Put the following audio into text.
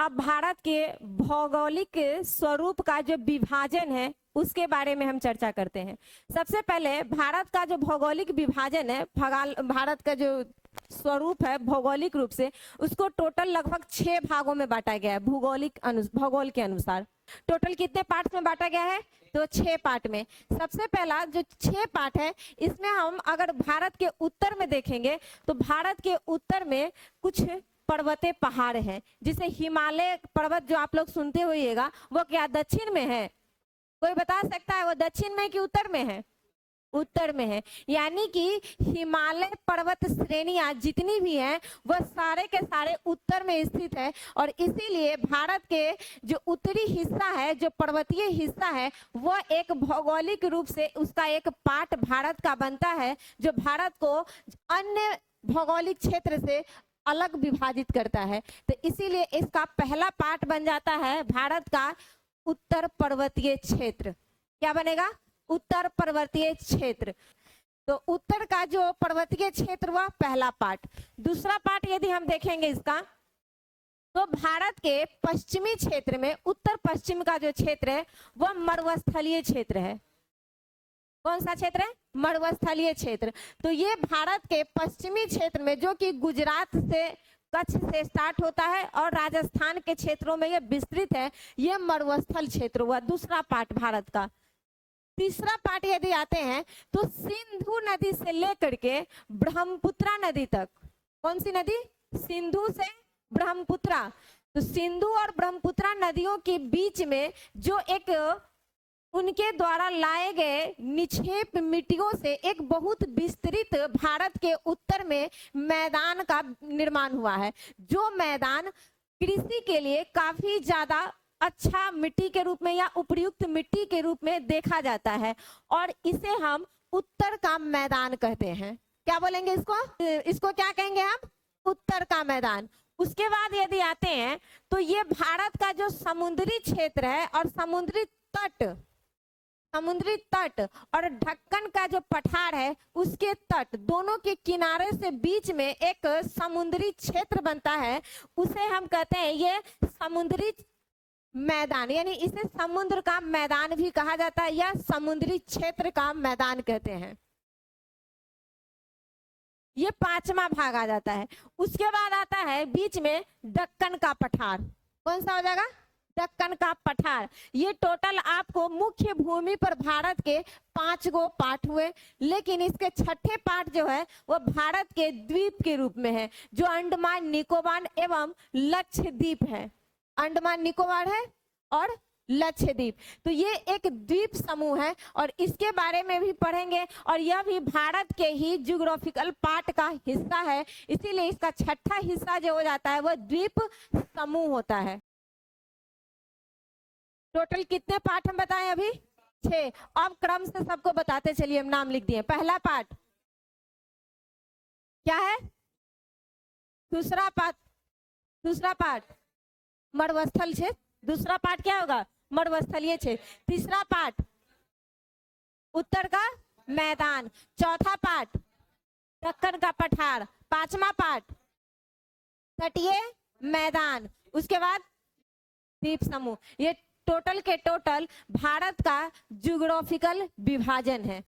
अब भारत के भौगोलिक स्वरूप का जो विभाजन है उसके बारे में हम चर्चा करते हैं। सबसे पहले भारत का जो भौगोलिक विभाजन है, भारत का जो स्वरूप है भौगोलिक रूप से, उसको टोटल लगभग 6 भागों में बांटा गया है। भूगोल के अनुसार टोटल कितने पार्ट में बांटा गया है? तो 6 पार्ट में। सबसे पहला जो 6 पार्ट है, इसमें हम अगर भारत के उत्तर में देखेंगे तो भारत के उत्तर में कुछ पर्वतीय पहाड़ हैं, जिसे हिमालय पर्वत जो आप लोग सुनते होइएगा, वो क्या दक्षिण में है? कोई बता सकता है वो दक्षिण में कि उत्तर में है? उत्तर में है। यानी कि हिमालय पर्वत श्रेणियां जितनी भी हैं वह सारे के सारे उत्तर में स्थित है, और इसीलिए भारत के जो उत्तरी हिस्सा है, जो पर्वतीय हिस्सा है, वह एक भौगोलिक रूप से उसका एक पार्ट भारत का बनता है, जो भारत को अन्य भौगोलिक क्षेत्र से अलग विभाजित करता है। तो इसीलिए इसका पहला पार्ट बन जाता है भारत का उत्तर पर्वतीय क्षेत्र। क्या बनेगा? उत्तर पर्वतीय क्षेत्र। तो उत्तर का जो पर्वतीय क्षेत्र वह पहला पार्ट। दूसरा पार्ट यदि हम देखेंगे इसका, तो भारत के पश्चिमी क्षेत्र में उत्तर पश्चिम का जो क्षेत्र है वह मरुस्थलीय क्षेत्र है। कौन सा क्षेत्र है? मरुस्थलीय क्षेत्र। तो ये भारत के पश्चिमी क्षेत्र में, जो कि गुजरात से कच्छ से स्टार्ट होता है और राजस्थान के क्षेत्रों में यह विस्तृत है, यह मरुस्थल क्षेत्र हुआ दूसरा पार्ट भारत का। तीसरा पार्ट यदि आते हैं तो सिंधु नदी से लेकर के ब्रह्मपुत्रा नदी तक। कौन सी नदी? सिंधु से ब्रह्मपुत्रा। तो सिंधु और ब्रह्मपुत्रा नदियों के बीच में जो एक उनके द्वारा लाए गए निक्षेप मिट्टियों से एक बहुत विस्तृत भारत के उत्तर में मैदान का निर्माण हुआ है, जो मैदान कृषि के लिए काफी ज्यादा अच्छा मिट्टी के रूप में या उपयुक्त मिट्टी के रूप में देखा जाता है, और इसे हम उत्तर का मैदान कहते हैं। क्या बोलेंगे इसको? इसको क्या कहेंगे हम? उत्तर का मैदान। उसके बाद यदि आते हैं तो ये भारत का जो समुद्री क्षेत्र है और समुद्री तट और ढक्कन का जो पठार है उसके तट दोनों के किनारे से बीच में एक समुद्री क्षेत्र बनता है, उसे हम कहते हैं ये समुद्री मैदान, यानी इसे समुद्र का मैदान भी कहा जाता है या समुद्री क्षेत्र का मैदान कहते हैं। ये 5वां भाग आ जाता है। उसके बाद आता है बीच में दक्कन का पठार। कौन सा हो जाएगा? दक्कन का पठार। ये टोटल आपको मुख्य भूमि पर भारत के 5 गो पार्ट हुए, लेकिन इसके छठे पार्ट जो है वो भारत के द्वीप के रूप में है, जो अंडमान निकोबार एवं लक्षद्वीप है। अंडमान निकोबार है और लक्षद्वीप। तो ये एक द्वीप समूह है और इसके बारे में भी पढ़ेंगे, और यह भी भारत के ही ज्योग्राफिकल पार्ट का हिस्सा है, इसीलिए इसका छठा हिस्सा जो हो जाता है वह द्वीप समूह होता है। टोटल कितने पार्ट हम बताएं अभी? 6। अब क्रम से सबको बताते चलिए, हम नाम लिख दिए। पहला पार्ट क्या है? दूसरा पार्ट मरुस्थल क्षेत्र। दूसरा पार्ट क्या होगा? मरुस्थलीय क्षेत्र। तीसरा पार्ट उत्तर का मैदान। चौथा पार्ट दक्कन का पठार। 5वां पार्ट तटीय मैदान। उसके बाद द्वीप समूह। ये टोटल के टोटल भारत का ज्योग्राफिकल विभाजन है।